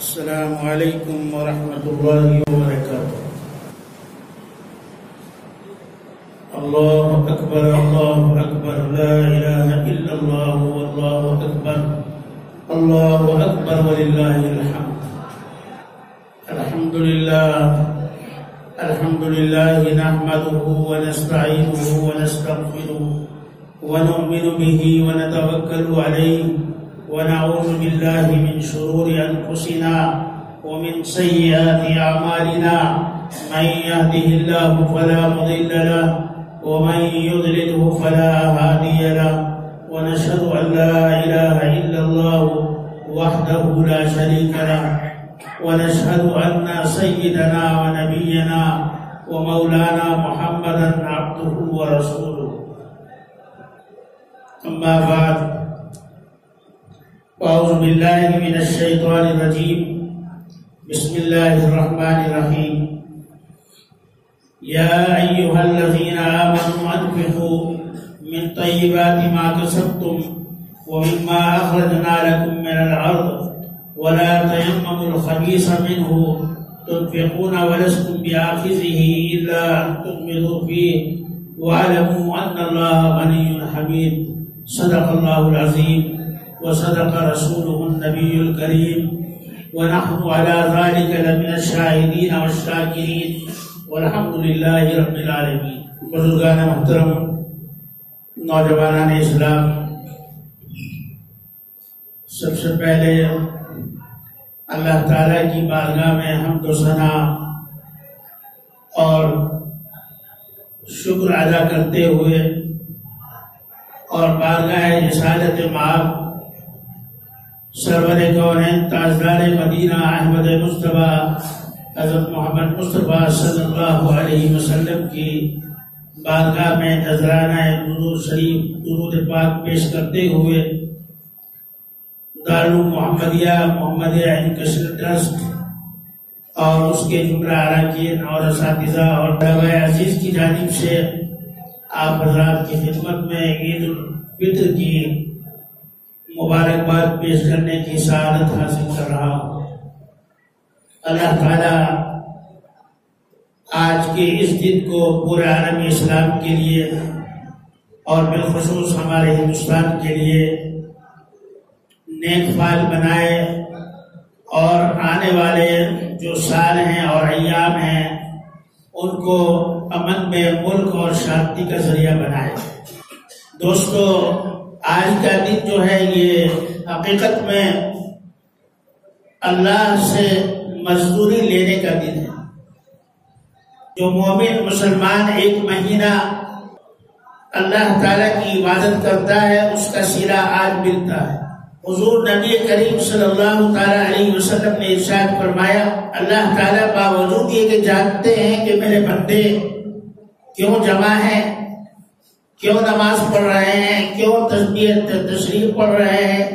السلام علیکم ورحمۃ اللہ وبرکاتہ۔ اللہ اکبر لا الہ الا اللہ واللہ اکبر وللہ الحمد۔ الحمد للہ نحمده ونستعینه ونستغفره ونؤمن به ونتوکل علیہ ونعوذ باللہ من شرور انفسنا ومن سیئات اعمالنا، من يهده الله فلا مضل له ومن يضلله فلا هادي له، ونشهد ان لا اله الا الله وحده لا شريك له، ونشهد ان سيدنا ونبينا ومولانا محمدا عبده ورسوله، اما بعد، اعوذ باللہ من الشیطان الرجیم، بسم اللہ الرحمن الرحیم۔ یا ایہا الذین آمنوا انفقوا من طیبات ما کسبتم ومما اخرجنا لکم من الارض ولا تیمموا الخبیث منہ تنفقون ولستم بآخذہ الا ان تغمضوا فیہ واعلموا ان اللہ غنی حمید۔ صدق اللہ العظیم وصدق رسوله النبی الکریم، ونحن على ذلك لمن الشاہدین والشاکرین، والحمد للہ رب العالمین۔ بزرگان محترم، نوجوانان اسلام، سب سے پہلے اللہ تعالیٰ کی بارگاہ میں حمد و ثنا اور شکر ادا کرتے ہوئے اور بارگاہ رسالت مآب سرور کونین تاجدار مدینہ احمد مصطفیٰ حضرت محمد مصطفیٰ صلی اللہ علیہ وسلم کی بارگاہ میں نذرانہ درود شریف درود پاک پیش کرتے ہوئے دارالعلوم محمدیہ محمدیہ ایجوکیشن ٹرسٹ اور اس کے جملہ اراکین اور اساتذہ اور طلباء عزیز کی جانب سے آپ حضرات کی خدمت میں عید الفطر کی مبارکباد پیش کرنے کی سعادت حاصل کر رہا ہوں۔ اللہ تعالیٰ آج کے اس دن کو پورے عالم اسلام کے لیے اور بالخصوص ہمارے ہندوستان کے لیے نیک فال بنائے، اور آنے والے جو سال ہیں اور ایام ہیں ان کو امن میں ملک اور شانتی کا ذریعہ بنائے۔ دوستو، آج کا دن جو ہے یہ حقیقت میں اللہ سے مزدوری لینے کا دن ہے۔ جو مومن مسلمان ایک مہینہ اللہ تعالیٰ کی عبادت کرتا ہے اس کا صلہ آج ملتا ہے۔ حضور نبی کریم صلی اللہ تعالیٰ علیہ وسلم نے ارشاد فرمایا، اللہ تعالیٰ باوجود یہ کہ جانتے ہیں کہ میرے بندے کیوں جمع ہیں، کیوں نماز پڑھ رہے ہیں، کیوں تشریف پڑھ رہے ہیں،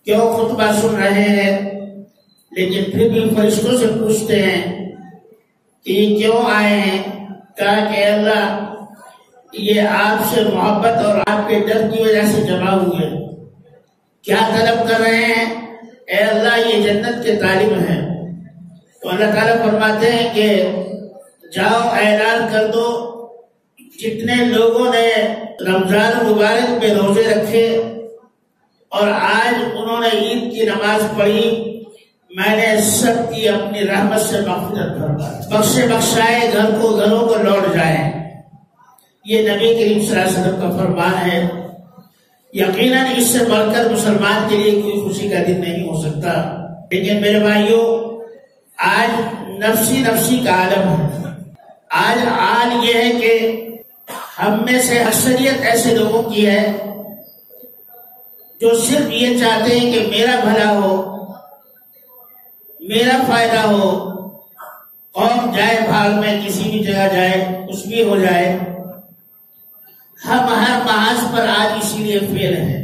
کیوں خطبہ سن رہے ہیں، لیکن پھر بھی فرشتوں سے پوچھتے ہیں کہ یہ کیوں آئے ہیں؟ کہا کہ اللہ یہ آپ سے محبت اور آپ کے ڈر کی وجہ سے جمع ہوئے۔ کیا طلب کر رہے ہیں؟ اے اللہ یہ جنت کے طالب ہیں۔ تو اللہ تعالیٰ فرماتے ہیں کہ جاؤ اعلان کر دو، جتنے لوگوں نے رمضان مبارک میں روزے رکھے اور آج انہوں نے عید کی نماز پڑھی، میں نے سب کی اپنی رحمت سے مغفرت فرمائی، بخشائے گھروں کو لوٹ جائیں۔ یہ نبی کریم صلی اللہ علیہ وسلم کا فرمان ہے۔ یقیناً اس سے بڑھ کر مسلمان کے لیے کوئی خوشی کا دن نہیں ہو سکتا۔ لیکن میرے بھائیوں، آج نفسی کا عالم ہے۔ آج حال یہ ہے کہ ہم میں سے اکثریت ایسے لوگوں کی ہے جو صرف یہ چاہتے ہیں کہ میرا بھلا ہو، میرا فائدہ ہو، قوم جائے بھاگ میں کسی بھی جگہ جائے، کچھ بھی ہو جائے۔ ہم ہر محاذ پر آج اسی لیے فیل ہیں۔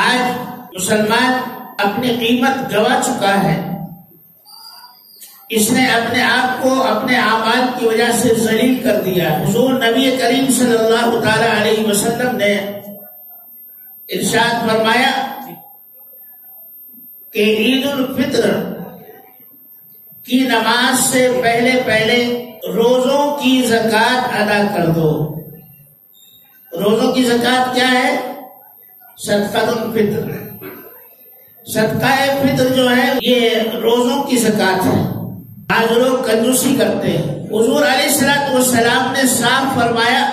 آج مسلمان اپنی قیمت گوا چکا ہے۔ اس نے اپنے آپ کو اپنے اعمال کی وجہ سے ذلیل کر دیا۔ حضور نبی کریم صلی اللہ تعالی علیہ وسلم نے ارشاد فرمایا کہ عید الفطر کی نماز سے پہلے روزوں کی زکوٰۃ ادا کر دو۔ روزوں کی زکوٰۃ کیا ہے؟ صدقۃ الفطر۔ صدقہ فطر جو ہے یہ روزوں کی زکوٰۃ ہے۔ آج لوگ کنجوسی کرتے ہیں۔ حضور علیہ السلام نے صاف فرمایا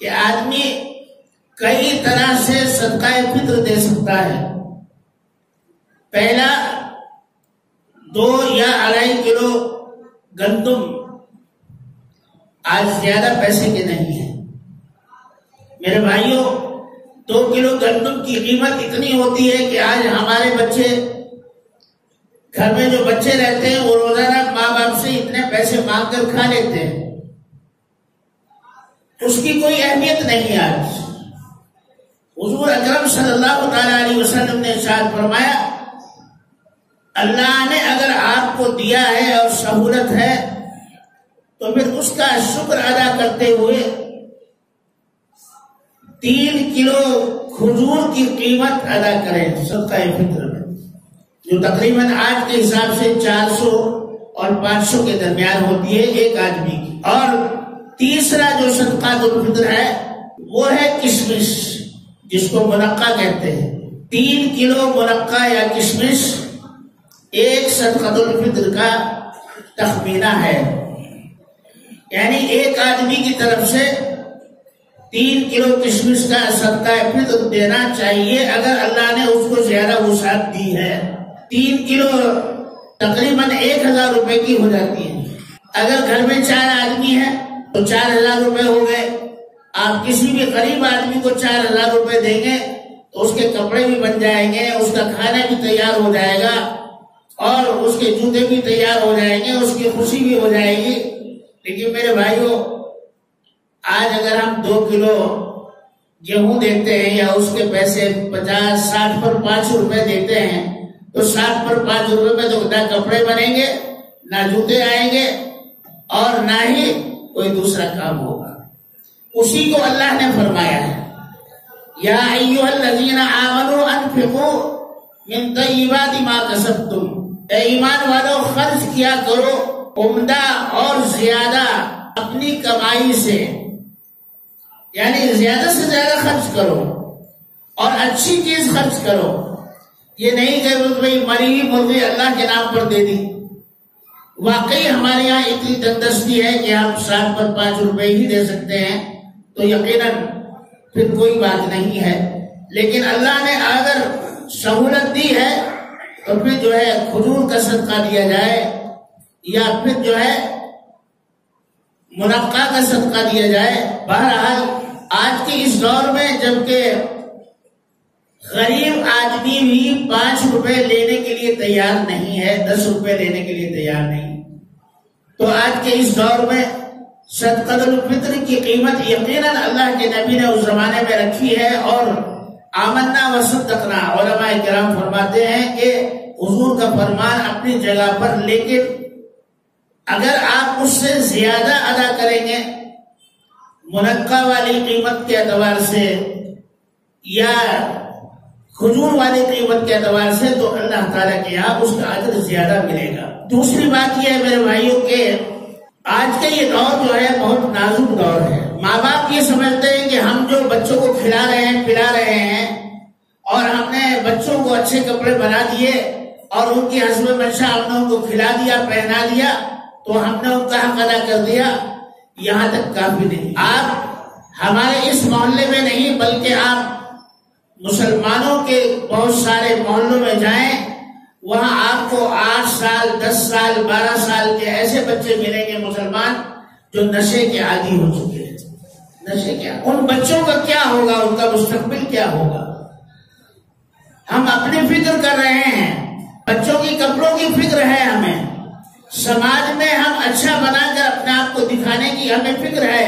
کہ آدمی کئی طرح سے صدقہ فطر دے سکتا ہے۔ پہلا 2 یا 2.5 کلو گندم آج زیادہ پیسے کے نہیں ہیں میرے بھائیوں۔ 2 کلو گندم کی قیمت اتنی ہوتی ہے کہ آج ہمارے بچے گھر میں جو بچے رہتے ہیں وہ روزانہ ماں باپ سے اتنے پیسے مانگ کر کھا لیتے ہیں، اس کی کوئی اہمیت نہیں۔ آج حضور اکرم صلی اللہ تعالی علیہ وسلم نے ارشاد فرمایا، اللہ نے اگر آپ کو دیا ہے اور سہولت ہے تو پھر اس کا شکر ادا کرتے ہوئے 3 کلو کھجور کی قیمت ادا کریں صدقہ فطر میں، جو تقریباً آج کے حساب سے 400 اور 500 کے درمیان ہوتی ہے ایک آدمی کی۔ اور تیسرا جو صدقہ الفطر ہے وہ ہے کشمش، جس کو منقع کہتے ہیں۔ 3 کلو منقع یا کشمش ایک صدقہ الفطر کا تخمینہ ہے، یعنی ایک آدمی کی طرف سے 3 کلو کشمش کا صدقہ فطر دینا چاہیے اگر اللہ نے اس کو زیادہ وسعت دی ہے۔ 3 کلو تقریباً 1000 روپے کی ہو جاتی ہے۔ اگر گھر میں 4 آدمی ہیں تو 4000 روپے ہو گئے۔ آپ کسی بھی غریب آدمی کو 4000 روپے دیں گے تو اس کے کپڑے بھی بن جائیں گے، اس کا کھانا بھی تیار ہو جائے گا اور اس کے جوتے بھی تیار ہو جائیں گے، اس کی خوشی بھی ہو جائے گی۔ لیکن میرے بھائیوں، آج اگر ہم 2 کلو گیہوں دیتے ہیں یا اس کے پیسے 50-60 پر 5 روپے دیتے ہیں تو 60 پر 5 روپے میں تو نہ کپڑے بنیں گے، نہ جوتے آئیں گے اور نہ ہی کوئی دوسرا کام ہوگا۔ اسی کو اللہ نے فرمایا ہے، یا ایھا الذین آمنوا انفقوا من طیبات ما کسبتم، اے ایمان والو خرچ کیا کرو عمدہ اور زیادہ اپنی کمائی سے، یعنی زیادہ سے زیادہ خرچ کرو اور اچھی چیز خرچ کرو۔ یہ نہیں کہ بھائی مری ہوئی مرغی اللہ کے نام پر دے دی۔ واقعی ہمارے یہاں اتنی تندرستی ہے کہ ہم 60 پر 5 روپے ہی دے سکتے ہیں تو یقیناً پھر کوئی بات نہیں ہے، لیکن اللہ نے اگر سہولت دی ہے تو پھر جو ہے کھجور کا صدقہ دیا جائے یا پھر جو ہے منقع کا صدقہ دیا جائے۔ بہرحال آج کے اس دور میں جبکہ غریب آدمی بھی 5 روپے لینے کے لیے تیار نہیں ہے، 10 روپے لینے کے لیے تیار نہیں، تو آج کے اس دور میں صدقہ الفطر کی قیمت یقیناً اللہ کے نبی نے اس زمانے میں رکھی ہے۔ اور آمنا وصدقنا، علماء کرام فرماتے ہیں کہ حضور کا فرمان اپنی جگہ پر، لیکن اگر آپ اس سے زیادہ ادا کریں گے منقع والی قیمت کے اعتبار سے یا کھجور والی قیمت کے اعتبار سے تو اللہ تعالیٰ کے یہاں اس کا اجر زیادہ ملے گا۔ دوسری بات یہ ہے میرے بھائیوں کہ آج کا یہ دور جو ہے بہت نازک دور ہے۔ ماں باپ یہ سمجھتے ہیں کہ ہم جو بچوں کو کھلا رہے ہیں پلا رہے ہیں اور ہم نے بچوں کو اچھے کپڑے بنا دیے اور ان کی حسب منشا ہم نے ان کو کھلا دیا پہنا دیا تو ہم نے ان کا حق ادا کر دیا، یہاں تک کافی نہیں۔ آپ ہمارے اس محلے میں نہیں بلکہ آپ مسلمانوں کے بہت سارے محلوں میں جائیں، وہاں آپ کو 8 سال 10 سال 12 سال کے ایسے بچے ملیں گے مسلمان جو نشے کے عادی ہو چکے ہیں۔ نشے کے عادی، ان بچوں کا کیا ہوگا، ان کا مستقبل کیا ہوگا؟ ہم اپنی فکر کر رہے ہیں، بچوں کی کپڑوں کی فکر ہے ہمیں، سماج میں ہم اچھا بنا کر اپنے آپ کو دکھانے کی ہمیں فکر ہے،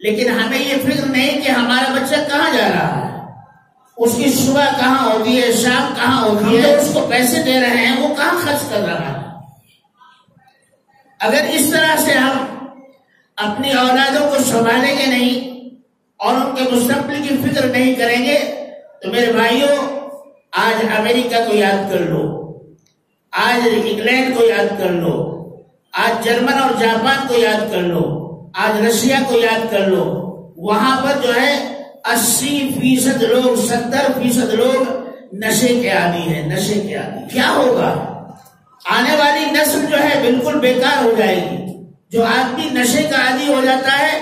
لیکن ہمیں یہ فکر نہیں کہ ہمارا بچہ کہاں جا رہا ہے، اس کی صبح کہاں ہوتی ہے، شام کہاں ہوتی ہے، اس کو پیسے دے رہے ہیں وہ کہاں خرچ کر رہا ہے۔ اگر اس طرح سے ہم اپنی اولادوں کو سنبھالیں گے نہیں اور ان کے مستقبل کی فکر نہیں کریں گے تو میرے بھائیوں آج امریکہ کو یاد کر لو، آج انگلینڈ کو یاد کر لو، آج جرمن اور جاپان کو یاد کر لو، آج رشیا کو یاد کر لو، وہاں پر جو ہے 80% لوگ 70% لوگ نشے کے عادی ہیں، نشے کے عادی۔ کیا ہوگا؟ آنے والی نسل جو ہے بالکل بیکار ہو جائے گی۔ جو آدمی نشے کا عادی ہو جاتا ہے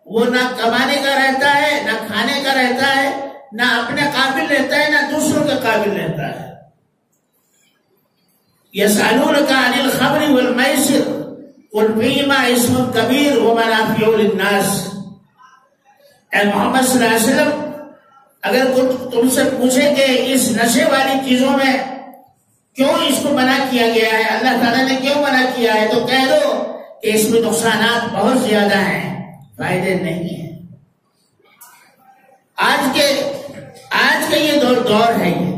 وہ نہ کمانے کا رہتا ہے، نہ کھانے کا رہتا ہے، نہ اپنے قابل رہتا ہے، نہ دوسروں کے قابل رہتا ہے۔ یسألونک عن الخمر والمیسر قل فیہما اسم کبیر ومنافع للناس۔ اے محمد صلی اللہ علیہ وسلم، اگر تم سے پوچھے کہ اس نشے والی چیزوں میں کیوں اس کو منع کیا گیا ہے، اللہ تعالیٰ نے کیوں منع کیا ہے، تو کہہ دو کہ اس میں نقصانات بہت زیادہ ہیں، فائدے نہیں ہیں۔ آج کے یہ دور ہے، یہ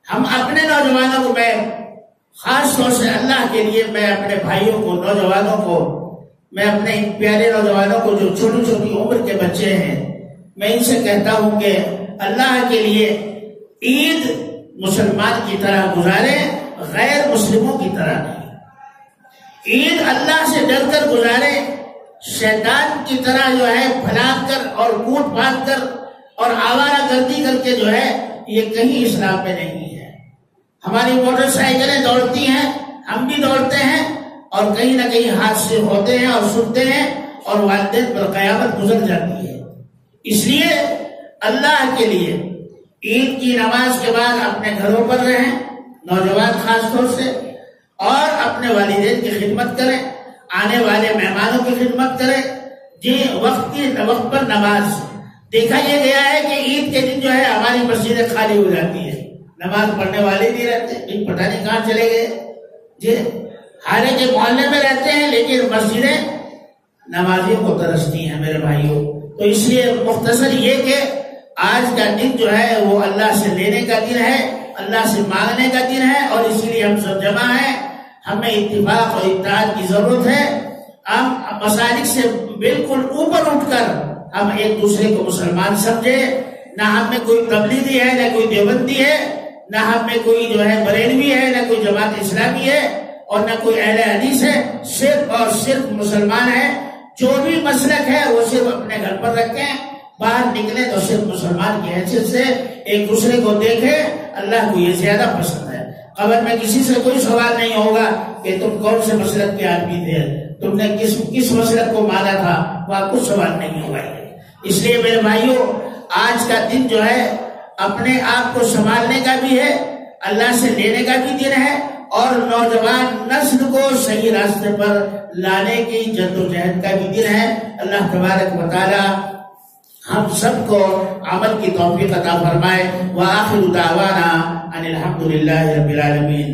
ہم اپنے نوجوانوں کو، میں خاص طور سے اللہ کے لیے میں اپنے بھائیوں کو، نوجوانوں کو، میں اپنے پیارے نوجوانوں کو جو چھوٹی چھوٹی عمر کے بچے ہیں، میں ان سے کہتا ہوں کہ اللہ کے لیے عید مسلمان کی طرح گزاریں، غیر مسلموں کی طرح نہیں۔ عید اللہ سے ڈر کر گزاریں، شیطان کی طرح جو ہے پھلانگ کر اور کوٹ پھاند کر اور آوارہ گردی کر کے جو ہے، یہ کہیں اسلام میں نہیں ہے۔ ہماری موٹر سائیکلیں دوڑتی ہیں، ہم بھی دوڑتے ہیں، اور کہیں نہ کہیں حادثے ہوتے ہیں اور سنتے ہیں، اور والدین پر قیامت گزر جاتی ہے۔ اس لیے اللہ کے لیے عید کی نماز کے بعد اپنے گھروں پر رہیں، نوجوان خاص طور سے، اور اپنے والدین کی خدمت کریں، آنے والے مہمانوں کی خدمت کریں، جی وقت پر نماز۔ دیکھا یہ گیا ہے کہ عید کے دن جو ہے ہماری مسجدیں خالی ہو جاتی ہیں، نماز پڑھنے والے نہیں رہتے، پتہ نہیں کہاں چلے گئے، جی ہارے کے محلے میں رہتے ہیں لیکن مسجدیں نمازیوں کو ترستی ہیں میرے بھائیوں۔ تو اس لیے مختصر یہ کہ آج کا دن جو ہے وہ اللہ سے لینے کا دن ہے، اللہ سے مانگنے کا دن ہے، اور اسی لیے ہم سب جمع ہیں۔ ہمیں اتفاق اور اتحاد کی ضرورت ہے۔ ہم مسالک سے بالکل اوپر اٹھ کر ہم ایک دوسرے کو مسلمان سمجھے، نہ ہم میں کوئی تبلیغی ہے، نہ کوئی دیوبندی ہے، نہ ہم میں کوئی جو ہے بریلوی ہے، نہ کوئی جماعت اسلامی ہے، اور نہ کوئی اہل حدیث ہے، صرف اور صرف مسلمان ہے۔ جو بھی مسلک ہے وہ صرف اپنے گھر پر رکھیں، باہر نکلیں تو صرف مسلمان کی حیثیت سے ایک دوسرے کو دیکھیں۔ اللہ کو یہ زیادہ پسند ہے۔ قبر میں کسی سے کوئی سوال نہیں ہوگا کہ تم کون سے مسلک کے آدمی تھے، تم نے کس مسلک کو مانا تھا، وہاں کچھ سوال نہیں ہوگا۔ اس لیے میرے بھائیوں، آج کا دن جو ہے اپنے آپ کو سنبھالنے کا بھی ہے، اللہ سے لینے کا بھی دن ہے، اور نوجوان نسل کو صحیح راستے پر لانے کی جد و جہد کا بھی دن ہے۔ اللہ تبارک و تعالی ہم سب کو عمل کی توفیق عطا فرمائے۔ وآخر دعوانا ان الحمد للہ رب العالمین۔